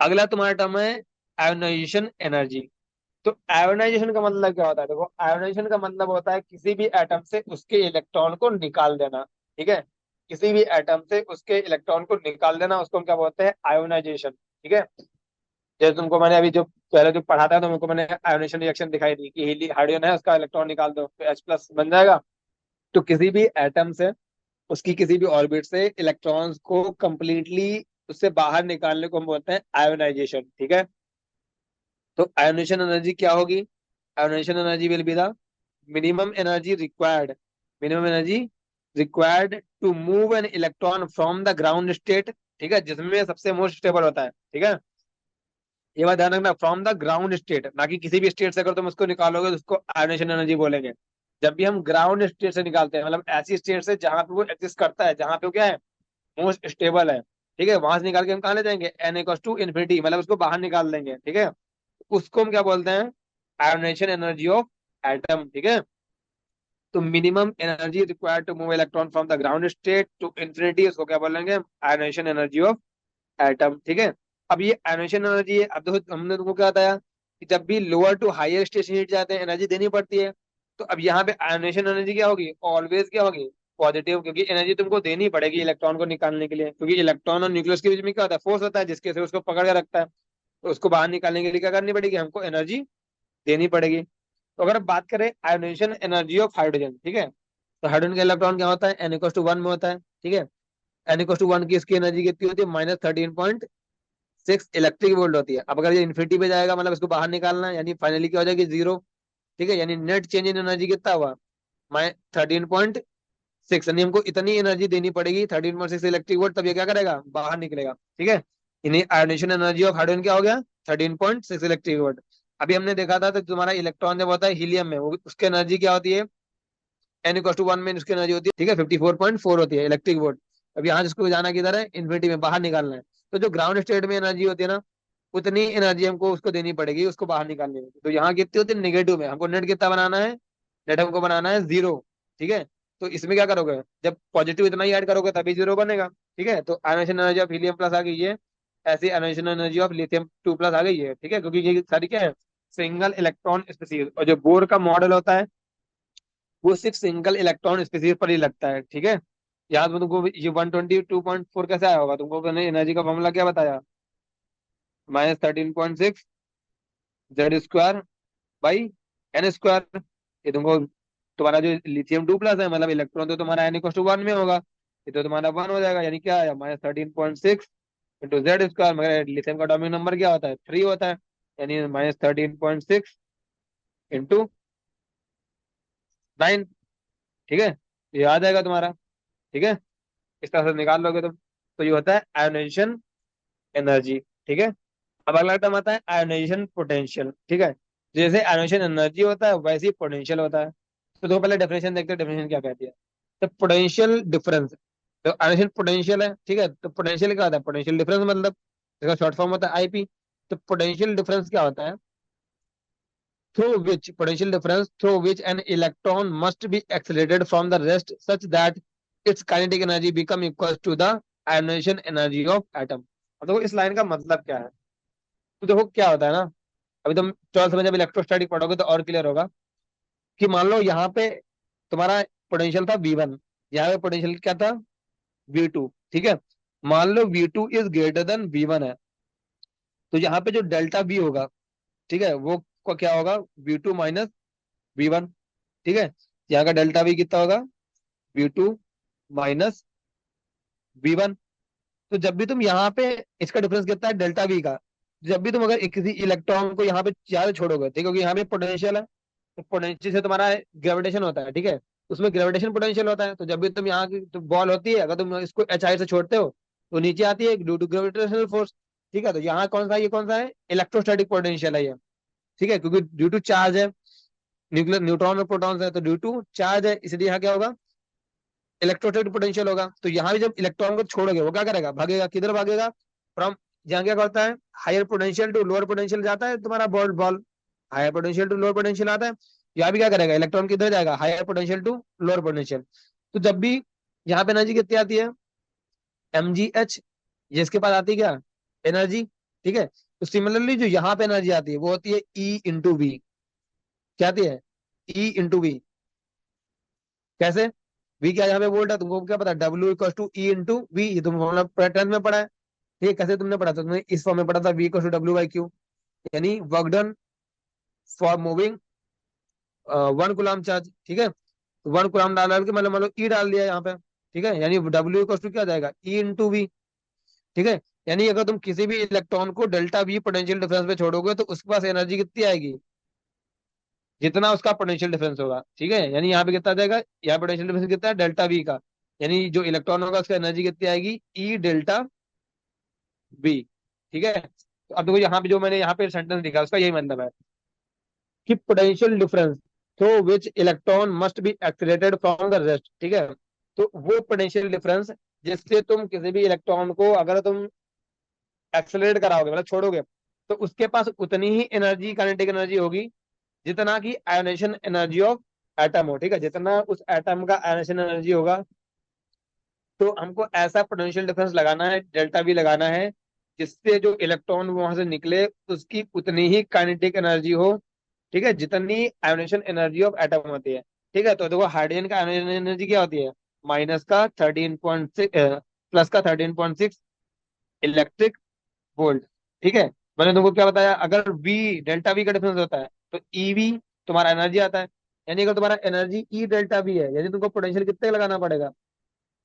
अगला तुम्हारा टर्म है आयोनाइजेशन एनर्जी। तो आयोनाइजेशन का मतलब क्या होता है? देखो, आयोनाइजेशन का मतलब होता है किसी भी एटम से उसके इलेक्ट्रॉन को निकाल देना। ठीक है, किसी भी एटम से उसके इलेक्ट्रॉन को निकाल देना, उसको हम क्या बोलते हैं? आयोनाइजेशन। ठीक है, जैसे तुमको मैंने अभी जो पहले जो पढ़ा था तो तुमको मैंने आयोनेशन रिएक्शन दिखाई दी कि हाइड्रोजन है, उसका इलेक्ट्रॉन निकाल दो तो H प्लस बन जाएगा। तो किसी भी एटम से उसकी किसी भी ऑर्बिट से इलेक्ट्रॉन्स को कंप्लीटली उससे बाहर निकालने को हम बोलते हैं आयोनाइजेशन। ठीक है, तो आयोनेशन एनर्जी क्या होगी? Ionisation energy will be the minimum energy required, minimum energy required to move an electron from the ground state. ठीक है, जिसमें सबसे मोस्ट स्टेबल होता है। ठीक है, ये बात ध्यान रखना, फ्रॉम द ग्राउंड स्टेट, ना कि किसी भी स्टेट से अगर तुम उसको निकालोगे तो उसको आयोनेशन एनर्जी बोलेंगे। जब भी हम ग्राउंड स्टेट से निकालते हैं, मतलब ऐसी स्टेट से जहां पे वो एग्जिस्ट करता है, जहां पे वो क्या है, मोस्ट स्टेबल है। ठीक है, वहां से निकाल के हम कहाँ ले जाएंगे? एन इक्वल्स टू इन्फिनिटी, मतलब उसको बाहर निकाल देंगे। ठीक है, उसको हम क्या बोलते हैं? Ionisation energy of atom. ठीक है, तो minimum energy required to move electron from the ground state to infinity, उसको क्या बोलेंगे? Ionisation energy of atom. ठीक है, अब ये आयोनेशन एनर्जी है। अब देखो, हमने तुमको क्या बताया कि जब भी lower to higher station hit जाते हैं एनर्जी देनी पड़ती है। तो अब यहाँ पे आयोनेशन एनर्जी क्या होगी? ऑलवेज क्या होगी? पॉजिटिव, क्योंकि एनर्जी तुमको देनी पड़ेगी इलेक्ट्रॉन को निकालने के लिए, क्योंकि इलेक्ट्रॉन और न्यूक्लियस के बीच में क्या होता है? फोर्स होता है, जिसके से उसको पकड़ के रखता है। तो उसको बाहर निकालने के लिए क्या करनी पड़ेगी? हमको एनर्जी देनी पड़ेगी। तो अगर हम बात करें आयोनेशन एनर्जी ऑफ हाइड्रोजन, ठीक है, तो हाइड्रोजन का इलेक्ट्रॉन क्या होता है? एन इक्वल टू वन में होता है। ठीक है, एन इक्वल टू वन की इसकी एनर्जी कितनी होती है? -13.6 इलेक्ट्रिक वोल्ट होती है। अब अगर ये इन्फिनिटी पे जाएगा, मतलब इसको बाहर निकालना है, यानी फाइनली क्या हो जाएगी? जीरो। ठीक है, यानी नेट चेंज इन एनर्जी कितना हुआ? -13.6, यानी हमको इतनी एनर्जी देनी पड़ेगी 13.6 इलेक्ट्रिक वोल्ट, तब ये क्या करेगा? बाहर निकलेगा। ठीक है, यानी आयोनेशन एनर्जी ऑफ हाइड्रोजन क्या हो गया? 13.6 इलेक्ट्रिक वोल्ट। अभी हमने देखा था तो तुम्हारा इलेक्ट्रॉन जब होता है हीलियम में, वो उसकी एनर्जी क्या होती है? एन इक्वल टू वन में उसकी एनर्जी होती है, ठीक है, 54.4 होती है इलेक्ट्रिक वोल्ट। अब यहाँ जिसको जाना किधर है? इन्फिनिटी में, बाहर निकालना है। तो जो ग्राउंड स्टेट में एनर्जी होती है ना, उतनी एनर्जी हमको उसको देनी पड़ेगी उसको बाहर निकालने में। तो यहाँ कितनी होती है? नेगेटिव में। हमको नेट कितना बनाना है? नेट हमको बनाना है जीरो। ठीक है, तो इसमें क्या करोगे? जब पॉजिटिव इतना ही ऐड करोगे तभी जीरो बनेगा। ठीक है, तो ionisation energy of helium plus आ गई है, ऐसी ionisation energy of lithium two plus आ गई है। ठीक है, क्योंकि ये सारी क्या है? सिंगल इलेक्ट्रॉन स्पीसीज, और जो बोर का मॉडल होता है वो सिर्फ सिंगल इलेक्ट्रॉन स्पीसीज पर ही लगता है। ठीक है, याद में तुमको ये 122.4 कैसे आया होगा? तुमको मैंने एनर्जी का फॉर्मूला क्या बताया? -13.6 z square by n square. ये तुमको तुम्हारा जो लिथियम टू प्लस है, मतलब इलेक्ट्रॉन तो तुम्हारा एन इक्वल टू वन में होगा, ये तो तुम्हारा वन हो जाएगा, यानी क्या आया? -13.6 इंटू जेड स्क्वायर। मगर लिथियम का एटॉमिक नंबर क्या होता है? थ्री होता है, यानी -13.6 इंटू 9। ठीक है, ये आ जाएगा तुम्हारा। ठीक है, इस तरह से निकाल लोगे तुम। तो ये होता है आयोनाइजेशन एनर्जी। ठीक है, अब अगला टर्म आता है आयोनाइजेशन पोटेंशियल। ठीक है, जैसे आयोनाइजेशन एनर्जी होता है वैसे ही पोटेंशियल होता है। तो पहले डेफिनेशन देखते हैं, डेफिनेशन क्या कहती है। तो पोटेंशियल डिफरेंस, तो आयोनाइजेशन पोटेंशियल है। ठीक है, तो पोटेंशियल क्या होता है? पोटेंशियल डिफरेंस, मतलब इसका शॉर्ट फॉर्म होता है आईपी। तो पोटेंशियल डिफरेंस क्या होता है? Through which an electron must be accelerated from the rest such that its kinetic energy become equal to the ionisation energy of atom. अब देखो इस लाइन का मतलब क्या है। तो देखो क्या होता है ना, अभी तुम 12th में जब इलेक्ट्रोस्टैटिक पढ़ोगे तो और क्लियर होगा कि मान लो यहाँ पे तुम्हारा पोटेंशियल था V1, यहाँ पे पोटेंशियल क्या था? V2। ठीक है, मान लो V2 is greater than V1 है, तो यहाँ पे जो डेल्टा V होगा, ठीक है, वो को क्या होगा? V2 minus V1। ठीक है, यहाँ का डेल्टा V कितना होगा? V2 minus V1। तो जब भी तुम यहाँ पे, इसका डिफरेंस कितना है? डेल्टा V का। जब भी तुम अगर किसी इलेक्ट्रॉन को यहाँ पे चार्ज छोड़ोगे, ठीक है, क्योंकि यहाँ पे पोटेंशियल है, तो पोटेंशियल से तुम्हारा ग्रेविटेशन होता है। ठीक है, उसमें ग्रेविटेशन पोटेंशियल होता है। तो जब भी तुम यहाँ की तो बॉल होती है, अगर तुम इसको एच आई से छोड़ते हो तो नीचे आती है ड्यू टू ग्रेविटेशनल फोर्स। ठीक है, तो यहाँ कौन सा, ये कौन सा है? इलेक्ट्रोस्टैटिक पोटेंशियल है ये। ठीक है, क्योंकि ड्यू टू चार्ज है, न्यूक्लियर न्यूट्रॉन और प्रोटॉन्स है, तो ड्यू टू चार्ज है, इसलिए यहाँ क्या होगा? इलेक्ट्रोस्टैटिक पोटेंशियल होगा। तो यहाँ भी जब इलेक्ट्रॉन को छोड़ोगे वो क्या करेगा? भागेगा, किधर भागेगा? फ्रॉम, यहाँ क्या करता है? Higher potential to lower potential जाता है तुम्हारा ball ball, higher potential to lower potential आता है। यहाँ भी क्या करेगा? इलेक्ट्रॉन किधर जाएगा? Higher potential to lower potential. तो जब भी यहाँ पे एनर्जी कितनी आती है? mgh, जिसके पास आती है क्या? एनर्जी। ठीक है। तो सिमिलरली जो यहाँ पे एनर्जी आती है वो होती है E/V। क्या आती है? E/V। कैसे? V क्या, यहाँ पे वोल्ट है, तुमको क्या पता, W = E/V, ये तुम फॉर्मूला 10th में पढ़ा है। ठीक है, कैसे तुमने पढ़ा था? तुमने इस फॉर्म में पढ़ा था, V = W/Q, यानी work done for moving 1 coulomb charge. ठीक है, 1 कूलम डाल के मतलब E डाल दिया यहाँ पे। ठीक है, यानी W क्या जाएगा, E/V। ठीक है, यानी अगर तुम किसी भी इलेक्ट्रॉन को डेल्टा V पोटेंशियल डिफरेंस पे छोड़ोगे तो उसके पास एनर्जी कितनी आएगी, जितना उसका पोटेंशियल डिफरेंस होगा। ठीक है, यानी यहाँ पे कितना आ जाएगा, यहाँ पोटेंशियल डिफरेंस कितना है, डेल्टा V का, यानी जो इलेक्ट्रॉन होगा उसका एनर्जी कितनी आएगी, E∆V। ठीक है, तो अब देखो यहाँ पे जो मैंने यहाँ पे सेंटेंस लिखा है, उसका यही मतलब है कि potential difference through which electron must B accelerated from the rest. ठीक है, तो वो पोटेंशियल डिफरेंस जिससे तुम किसी भी इलेक्ट्रॉन को अगर तुम एक्सेलरेट कराओगे, मतलब छोड़ोगे, तो उसके पास उतनी ही एनर्जी, काइनेटिक एनर्जी होगी जितना की आयोनेशन एनर्जी ऑफ एटम हो। ठीक है, जितना उस एटम का आयोनेशन एनर्जी होगा, तो हमको ऐसा पोटेंशियल डिफरेंस लगाना है, डेल्टा वी लगाना है, जिससे जो इलेक्ट्रॉन वहां से निकले उसकी उतनी ही काइनेटिक एनर्जी हो। ठीक है, जितनी आयोनेशन एनर्जी ऑफ एटम होती है। ठीक है, तो देखो हाइड्रोजन का आयोनेशन एनर्जी क्या होती है, -13.6 +13.6 इलेक्ट्रिक वोल्ट। ठीक है, मैंने तुमको क्या बताया, अगर वी डेल्टा वी का डिफरेंस होता है तो ईवी तुम्हारा एनर्जी आता है। यानी अगर तुम्हारा एनर्जी E∆V है, यानी तुमको पोटेंशियल कितने का लगाना पड़ेगा,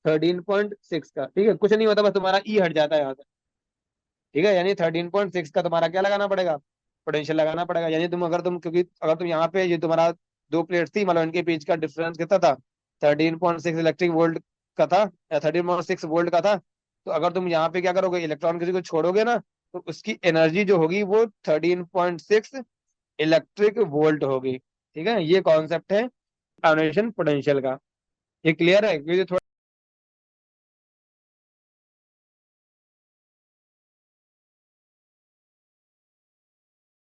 13.6 का। ठीक है, कुछ नहीं होता, बस तुम्हारा ई हट जाता है यहाँ से। ठीक है, यानी 13.6 का तुम्हारा क्या लगाना पड़ेगा, पोटेंशियल लगाना पड़ेगा। यानी तुम अगर तुम, क्योंकि अगर तुम यहाँ पे ये तुम्हारा दो प्लेट थी, मतलब इनके बीच का डिफरेंस कितना था, 13.6 इलेक्ट्रिक वोल्ट का था, या 13.6 वोल्ट का था। तो अगर तुम यहाँ पे क्या करोगे, इलेक्ट्रॉन किसी को छोड़ोगे ना, तो उसकी एनर्जी जो होगी वो 13.6 इलेक्ट्रिक वोल्ट होगी। ठीक है, ये कॉन्सेप्ट है आयोनेशन पोटेंशियल का। ये क्लियर है? क्योंकि थोड़ा